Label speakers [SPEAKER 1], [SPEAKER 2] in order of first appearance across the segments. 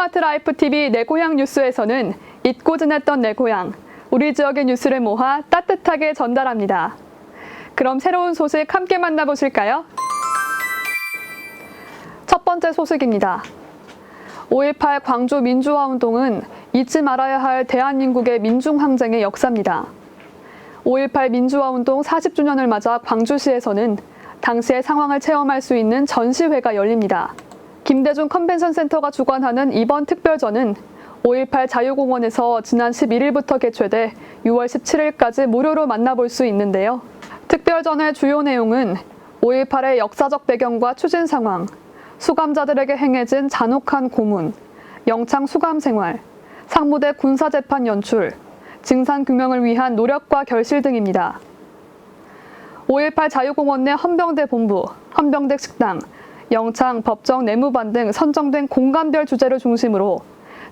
[SPEAKER 1] 스마트 라이프 TV 내 고향 뉴스에서는 잊고 지냈던 내 고향, 우리 지역의 뉴스를 모아 따뜻하게 전달합니다. 그럼 새로운 소식 함께 만나보실까요? 첫 번째 소식입니다. 5.18 광주 민주화운동은 잊지 말아야 할 대한민국의 민중항쟁의 역사입니다. 5.18 민주화운동 40주년을 맞아 광주시에서는 당시의 상황을 체험할 수 있는 전시회가 열립니다. 김대중 컨벤션센터가 주관하는 이번 특별전은 5.18 자유공원에서 지난 11일부터 개최돼 6월 17일까지 무료로 만나볼 수 있는데요. 특별전의 주요 내용은 5.18의 역사적 배경과 추진 상황, 수감자들에게 행해진 잔혹한 고문, 영창 수감 생활, 상무대 군사재판 연출, 진상규명을 위한 노력과 결실 등입니다. 5.18 자유공원 내 헌병대 본부, 헌병대 식당, 영창, 법정, 내무반 등 선정된 공간별 주제를 중심으로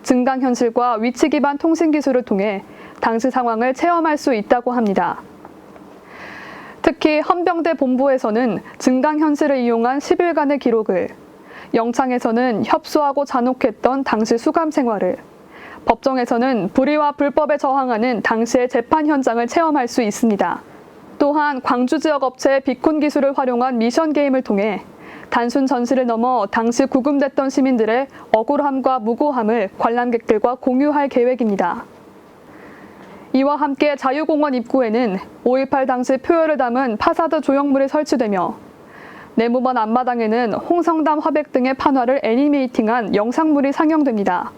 [SPEAKER 1] 증강현실과 위치 기반 통신기술을 통해 당시 상황을 체험할 수 있다고 합니다. 특히 헌병대 본부에서는 증강현실을 이용한 10일간의 기록을, 영창에서는 협소하고 잔혹했던 당시 수감 생활을, 법정에서는 불의와 불법에 저항하는 당시의 재판 현장을 체험할 수 있습니다. 또한 광주 지역 업체의 비콘 기술을 활용한 미션 게임을 통해 단순 전시를 넘어 당시 구금됐던 시민들의 억울함과 무고함을 관람객들과 공유할 계획입니다. 이와 함께 자유공원 입구에는 5.18 당시 표열을 담은 파사드 조형물이 설치되며 내무반 앞마당에는 홍성담 화백 등의 판화를 애니메이팅한 영상물이 상영됩니다.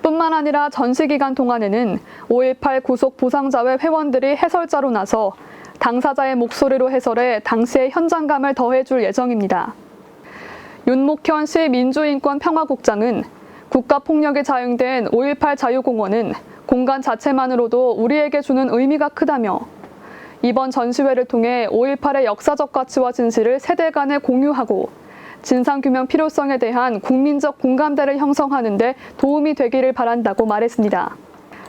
[SPEAKER 1] 뿐만 아니라 전시 기간 동안에는 5.18 구속 보상자회 회원들이 해설자로 나서 당사자의 목소리로 해설해 당시의 현장감을 더해줄 예정입니다. 윤목현 시 민주인권평화국장은 국가폭력이 자행된 5.18 자유공원은 공간 자체만으로도 우리에게 주는 의미가 크다며 이번 전시회를 통해 5.18의 역사적 가치와 진실을 세대 간에 공유하고 진상규명 필요성에 대한 국민적 공감대를 형성하는 데 도움이 되기를 바란다고 말했습니다.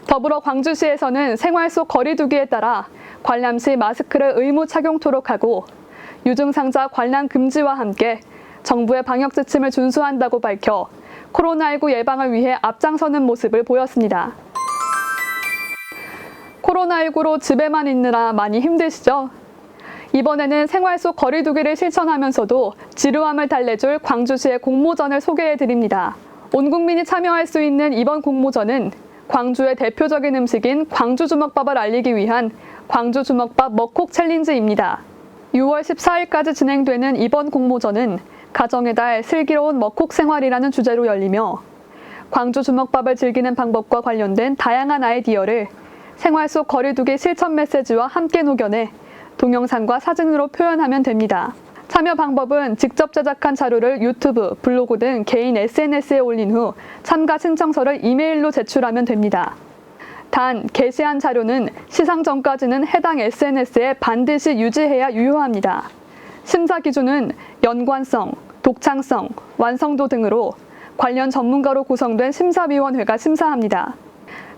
[SPEAKER 1] 더불어 광주시에서는 생활 속 거리 두기에 따라 관람 시 마스크를 의무 착용토록 하고 유증상자 관람 금지와 함께 정부의 방역 지침을 준수한다고 밝혀 코로나19 예방을 위해 앞장서는 모습을 보였습니다. 코로나19로 집에만 있느라 많이 힘드시죠? 이번에는 생활 속 거리 두기를 실천하면서도 지루함을 달래줄 광주시의 공모전을 소개해드립니다. 온 국민이 참여할 수 있는 이번 공모전은 광주의 대표적인 음식인 광주주먹밥을 알리기 위한 광주주먹밥 먹콕 챌린지입니다. 6월 14일까지 진행되는 이번 공모전은 가정의 달 슬기로운 먹콕 생활이라는 주제로 열리며 광주 주먹밥을 즐기는 방법과 관련된 다양한 아이디어를 생활 속 거리두기 실천 메시지와 함께 녹여내 동영상과 사진으로 표현하면 됩니다. 참여 방법은 직접 제작한 자료를 유튜브, 블로그 등 개인 SNS에 올린 후 참가 신청서를 이메일로 제출하면 됩니다. 단, 게시한 자료는 시상 전까지는 해당 SNS에 반드시 유지해야 유효합니다. 심사 기준은 연관성, 독창성, 완성도 등으로 관련 전문가로 구성된 심사위원회가 심사합니다.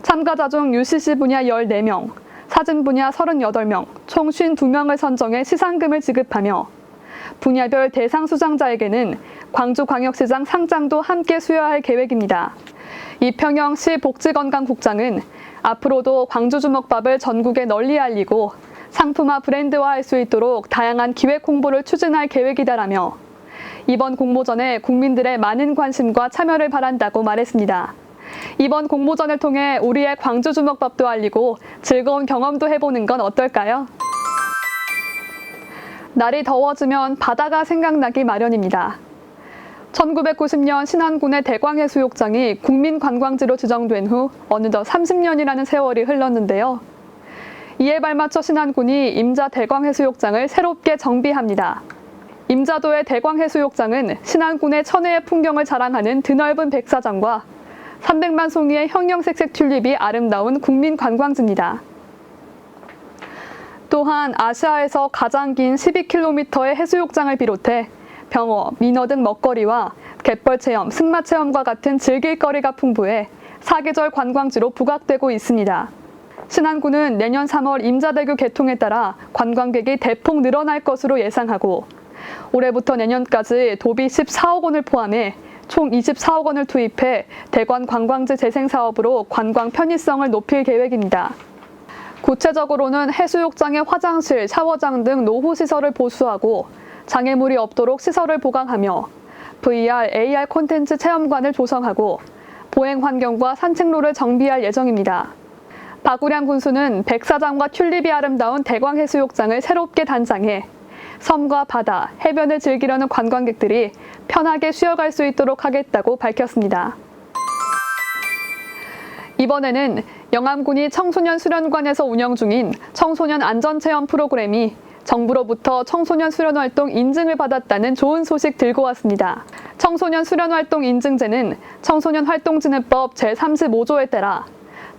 [SPEAKER 1] 참가자 중 UCC 분야 14명, 사진 분야 38명, 총 52명을 선정해 시상금을 지급하며 분야별 대상 수상자에게는 광주광역시장 상장도 함께 수여할 계획입니다. 이평영시 복지건강국장은 앞으로도 광주주먹밥을 전국에 널리 알리고 상품화 브랜드화할 수 있도록 다양한 기획 홍보를 추진할 계획이다라며 이번 공모전에 국민들의 많은 관심과 참여를 바란다고 말했습니다. 이번 공모전을 통해 우리의 광주주먹밥도 알리고 즐거운 경험도 해보는 건 어떨까요? 날이 더워지면 바다가 생각나기 마련입니다. 1990년 신안군의 대광해수욕장이 국민관광지로 지정된 후 어느덧 30년이라는 세월이 흘렀는데요. 이에 발맞춰 신안군이 임자 대광해수욕장을 새롭게 정비합니다. 임자도의 대광해수욕장은 신안군의 천혜의 풍경을 자랑하는 드넓은 백사장과 300만 송이의 형형색색 튤립이 아름다운 국민관광지입니다. 또한 아시아에서 가장 긴 12km의 해수욕장을 비롯해 병어, 민어 등 먹거리와 갯벌 체험, 승마 체험과 같은 즐길 거리가 풍부해 사계절 관광지로 부각되고 있습니다. 신안군은 내년 3월 임자대교 개통에 따라 관광객이 대폭 늘어날 것으로 예상하고 올해부터 내년까지 도비 14억 원을 포함해 총 24억 원을 투입해 대관 관광지 재생 사업으로 관광 편의성을 높일 계획입니다. 구체적으로는 해수욕장의 화장실, 샤워장 등 노후 시설을 보수하고 장애물이 없도록 시설을 보강하며 VR, AR 콘텐츠 체험관을 조성하고 보행 환경과 산책로를 정비할 예정입니다. 박우량 군수는 백사장과 튤립이 아름다운 대광해수욕장을 새롭게 단장해 섬과 바다, 해변을 즐기려는 관광객들이 편하게 쉬어갈 수 있도록 하겠다고 밝혔습니다. 이번에는 영암군이 청소년 수련관에서 운영 중인 청소년 안전체험 프로그램이 정부로부터 청소년 수련활동 인증을 받았다는 좋은 소식 들고 왔습니다. 청소년 수련활동 인증제는 청소년활동진흥법 제35조에 따라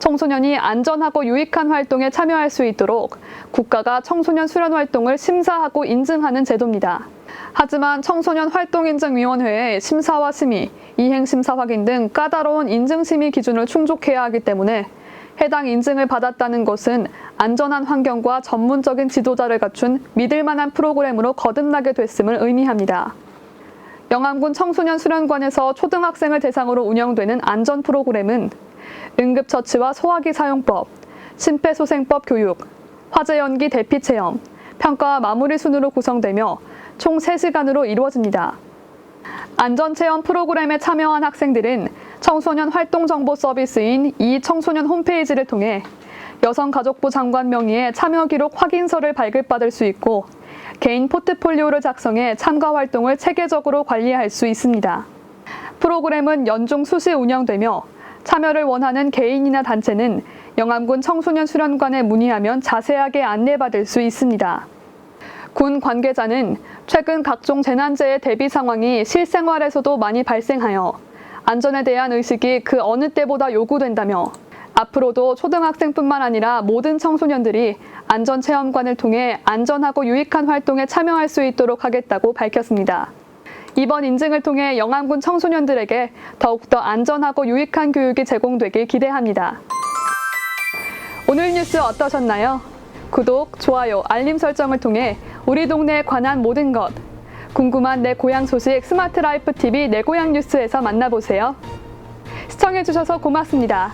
[SPEAKER 1] 청소년이 안전하고 유익한 활동에 참여할 수 있도록 국가가 청소년 수련활동을 심사하고 인증하는 제도입니다. 하지만 청소년활동인증위원회의 심사와 심의, 이행심사 확인 등 까다로운 인증심의 기준을 충족해야 하기 때문에 해당 인증을 받았다는 것은 안전한 환경과 전문적인 지도자를 갖춘 믿을 만한 프로그램으로 거듭나게 됐음을 의미합니다. 영암군 청소년 수련관에서 초등학생을 대상으로 운영되는 안전 프로그램은 응급처치와 소화기 사용법, 심폐소생법 교육, 화재 연기 대피 체험, 평가와 마무리 순으로 구성되며 총 3시간으로 이루어집니다. 안전체험 프로그램에 참여한 학생들은 청소년 활동정보 서비스인 이 청소년 홈페이지를 통해 여성가족부 장관 명의의 참여 기록 확인서를 발급받을 수 있고 개인 포트폴리오를 작성해 참가 활동을 체계적으로 관리할 수 있습니다. 프로그램은 연중 수시 운영되며 참여를 원하는 개인이나 단체는 영암군 청소년 수련관에 문의하면 자세하게 안내받을 수 있습니다. 군 관계자는 최근 각종 재난재해 대비 상황이 실생활에서도 많이 발생하여 안전에 대한 의식이 그 어느 때보다 요구된다며 앞으로도 초등학생뿐만 아니라 모든 청소년들이 안전체험관을 통해 안전하고 유익한 활동에 참여할 수 있도록 하겠다고 밝혔습니다. 이번 인증을 통해 영암군 청소년들에게 더욱더 안전하고 유익한 교육이 제공되길 기대합니다. 오늘 뉴스 어떠셨나요? 구독, 좋아요, 알림 설정을 통해 우리 동네에 관한 모든 것, 궁금한 내 고향 소식 스마트 라이프 TV 내 고향 뉴스에서 만나보세요. 시청해주셔서 고맙습니다.